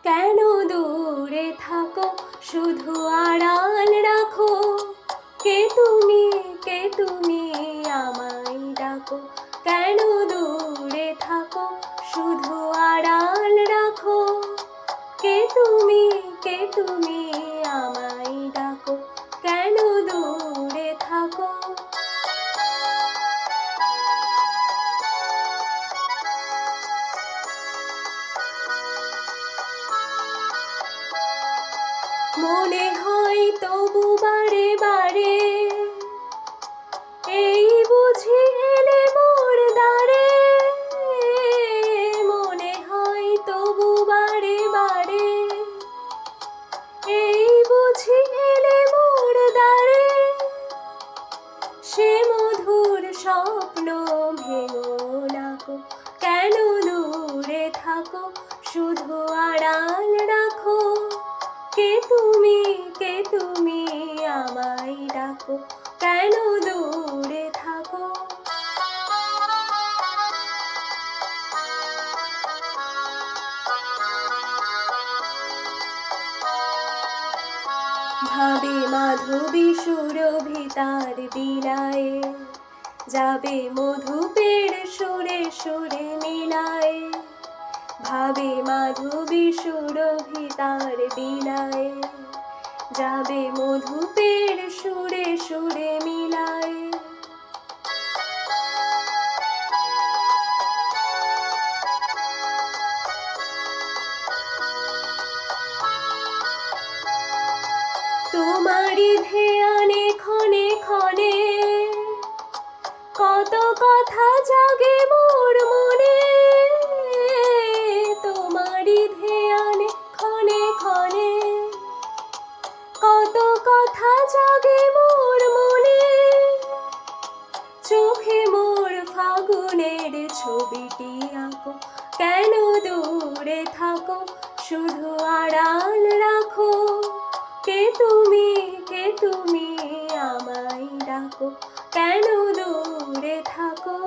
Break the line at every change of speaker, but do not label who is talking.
কেন দূরে থাকো, শুধু আড়াল রাখো। কে তুমি আমায় ডাকো। কেন দূরে থাকো, শুধু আড়াল রাখো। কে তুমি আমায় ডাকো। কেন দূরে থাকো। মনে হয় তবু বারে বারে, এই বুঝি এলে মোর দ্বারে। মনে হয় তবু বারে বারে, এই বুঝি এলে মোর দ্বারে। সে মধুর স্বপ্ন ভেঙো নাকো। কেন দূরে থাকো, শুধু আড়াল রাখো। কে তুমি আমায় ডাকো। কেন দূরে থাকো। ভাবে মাধবী সুরভি তার বিলায়ে, যাবে মধুপের সুরে সুরে মিলায়ে। ভাবে মাধবী সুরভি তার বিলায়ে, যাবে মধুপের সুরে সুরে মিলায়ে। তোমারি ধ্যানে ক্ষণে ক্ষণে, কত কথা জাগে মোর মনে। তোমারি ধ্যানে ক্ষণে ক্ষণে, কত কথা জাগে মোর মনে। চোখে মোর ফাগুনের ছবিটি আঁকো। কেন দূরে থাকো, শুধু আড়াল রাখো। কে তুমি আমায় ডাকো। কেন দূরে থাকো।